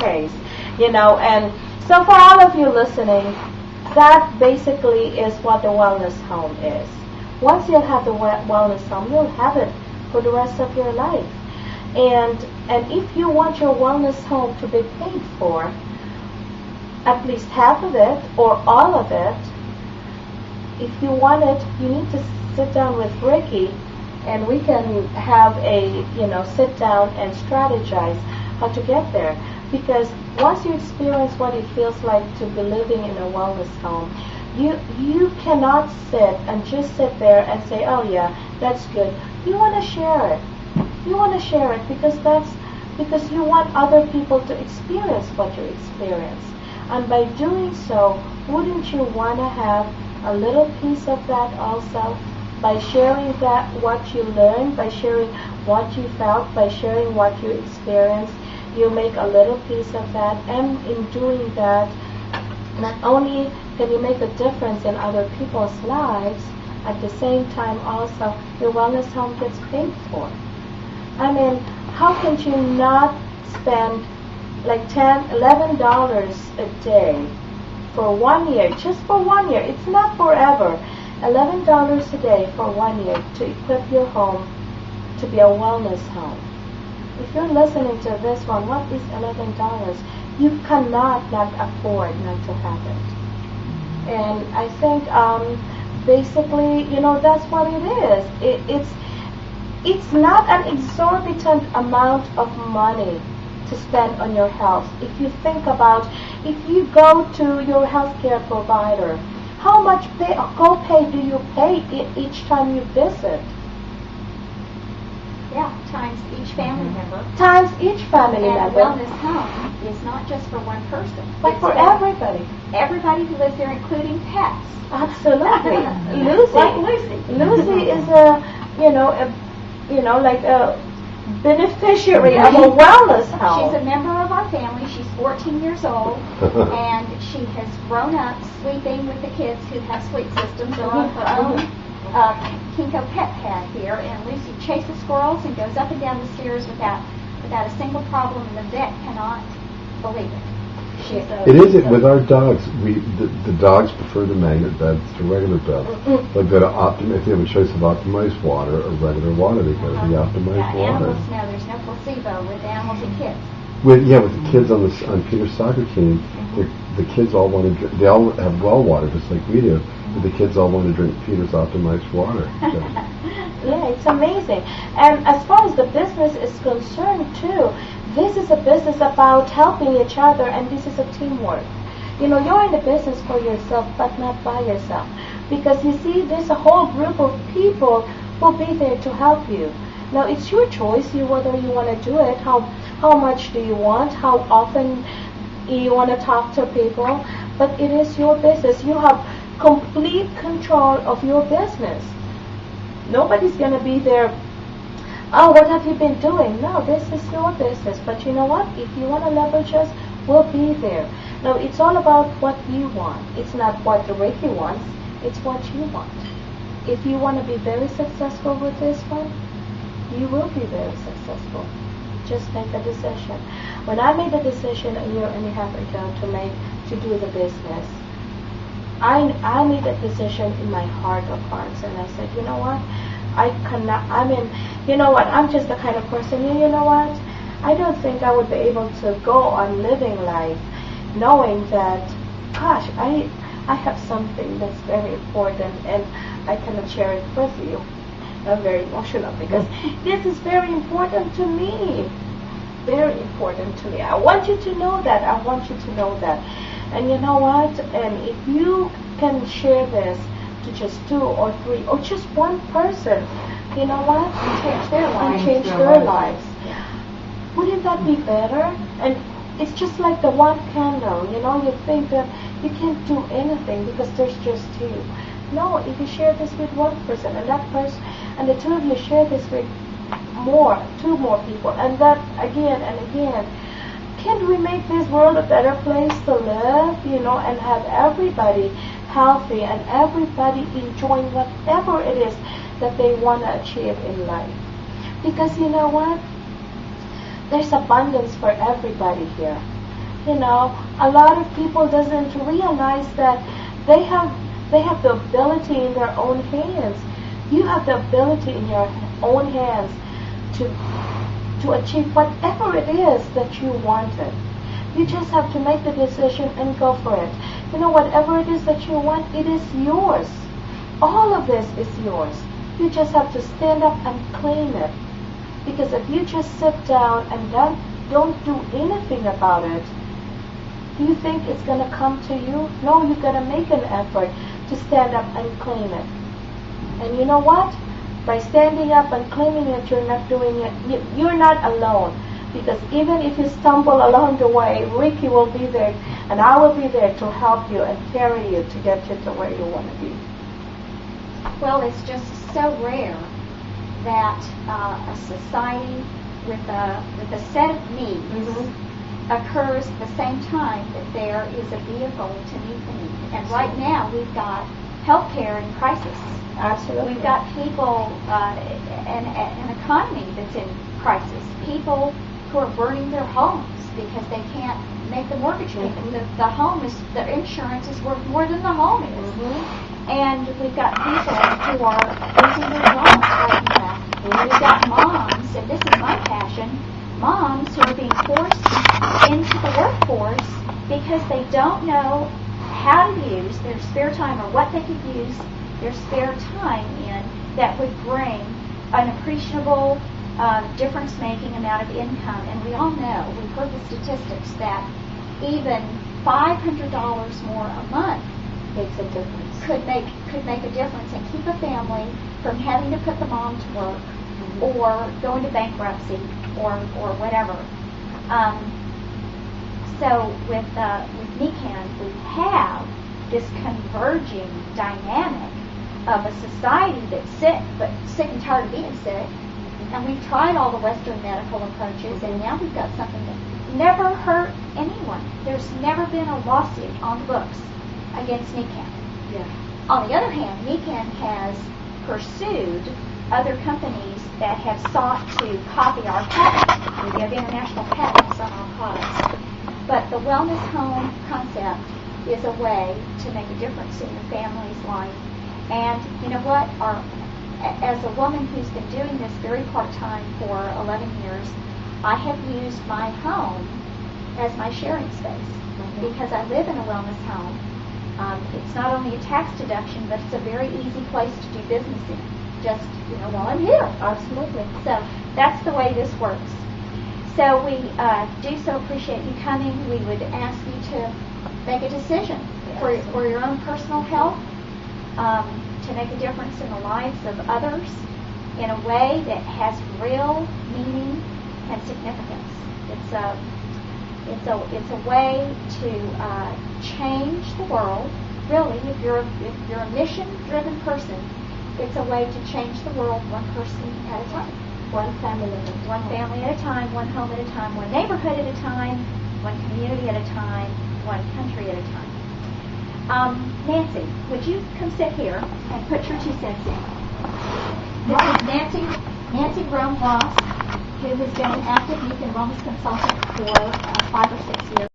case, and so for all of you listening, that basically is what the wellness home is. Once you have the wellness home, you'll have it for the rest of your life. And if you want your wellness home to be paid for, at least half of it or all of it, if you want it, you need to sit down with Ricky, and we can have a sit down and strategize how to get there. Because once you experience what it feels like to be living in a wellness home, you cannot sit and just sit there and say, oh yeah, that's good. You want to share it. You want to share it because you want other people to experience what you experience. And by doing so, wouldn't you want to have a little piece of that also? By sharing that, what you learned, by sharing what you felt, by sharing what you experienced, you make a little piece of that. And in doing that, not only can you make a difference in other people's lives, at the same time also your wellness home gets paid for. I mean, how can you not spend like $10, $11 a day for 1 year, just for 1 year? It's not forever. $11 a day for 1 year to equip your home to be a wellness home. If you're listening to this one, what is $11? You cannot not afford not to have it. And I think basically, that's what it is. It's not an exorbitant amount of money to spend on your health. If you think about, if you go to your healthcare provider, how much copay do you pay each time you visit? Yeah, times each family member. Times each family member. And wellness home is not just for one person, but for everybody. Everybody who lives there, including pets. Absolutely. Lucy is like a beneficiary of a wellness home. She's a member of our family. She's 14 years old, and she has grown up sleeping with the kids who have sleep systems. They're on her own Kinko pet pad here, and Lucy chases squirrels and goes up and down the stairs without a single problem, and the vet cannot believe it. It is it with our dogs. The dogs prefer the magnet beds to regular beds. Like go to if you have a choice of optimized water or regular water, they go to the optimized water. Animals, no, there's no placebo with animals and kids. With the kids on Peter's soccer team, the kids all want to drink. They all have well water just like we do, but the kids all want to drink Peter's optimized water. So. Yeah, it's amazing. And as far as the business is concerned too, this is a business about helping each other, and this is a teamwork. You're in the business for yourself, but not by yourself. Because you see, there's a whole group of people who'll be there to help you. Now, it's your choice, whether you want to do it, how much do you want, how often you want to talk to people, but it is your business. You have complete control of your business. Nobody's going to be there, oh, what have you been doing? No, this is your business. But you know what? If you want to leverage us, we'll be there. Now, it's all about what you want. It's not what Ricky wants. It's what you want. If you want to be very successful with this one, you will be very successful. Just make a decision. When I made the decision a year and a half ago to do the business, I made a decision in my heart of hearts, and I said, you know what? I'm just the kind of person, you know what? I don't think I would be able to go on living life knowing that, gosh, I have something that's very important and I cannot share it with you. I'm very emotional because this is very important to me. Very important to me. I want you to know that. I want you to know that. And you know what? And if you can share this to just 2 or 3 or just one person, you know what? And change their lives. And change their lives. Wouldn't that be better? And it's just like the one candle. You think that you can't do anything because there's just 2. No, if you share this with one person and that person, and the 2 of you share this with 2 more people, and that again and again, can't we make this world a better place to live, and have everybody healthy and everybody enjoying whatever it is that they want to achieve in life? Because you know what? There's abundance for everybody here. You know, a lot of people doesn't realize that they have the ability in their own hands. You have the ability in your own hands to achieve whatever it is that you wanted. You just have to make the decision and go for it. You know, whatever it is that you want, it is yours. All of this is yours. You just have to stand up and claim it. Because if you just sit down and don't do anything about it, do you think it's going to come to you? No, you've got to make an effort to stand up and claim it. And you know what? By standing up and claiming it, you're not doing it. You're not alone. Because even if you stumble along the way, Ricky will be there, and I will be there to help you and carry you to get you to where you want to be. Well, it's just so rare that a society with a set of needs occurs at the same time that there is a vehicle to meet the need. And right now we've got healthcare in crisis. Absolutely. We've got people, an economy that's in crisis. People who are burning their homes because they can't make the mortgage payment. The home is, the insurance is worth more than the home is. And we've got people who are losing their jobs right now. We've got moms, and this is my passion, moms who are being forced into the workforce because they don't know how to use their spare time or what they could use their spare time in that would bring an appreciable difference-making amount of income. And we all know, we've heard the statistics, that even $500 more a month Makes a difference. could make a difference and keep a family from having to put the mom to work or go into bankruptcy or whatever. So with NECAN, we have this converging dynamic of a society that's sick and tired of being sick. And we've tried all the Western medical approaches, and now we've got something that never hurt anyone. There's never been a lawsuit on the books against NECAN. Yeah. On the other hand, NECAN has pursued other companies that have sought to copy our patents. We have international patents on our products. But the wellness home concept is a way to make a difference in your family's life. And you know what? As a woman who's been doing this very part-time for 11 years, I have used my home as my sharing space because I live in a wellness home. It's not only a tax deduction, but it's a very easy place to do business in, just, while I'm here. Absolutely. So that's the way this works. So we do so appreciate you coming. We would ask you to make a decision for your own personal health, to make a difference in the lives of others in a way that has real meaning and significance. It's a way to change the world. Really, if you're a mission-driven person, it's a way to change the world one person at a time. One family at a time. One family at a time, one home at a time, one neighborhood at a time, one community at a time, one country at a time. Nancy, would you come sit here and put your 2 cents in? This is Nancy Rome Ross, who has been an active youth and wellness consultant for 5 or 6 years.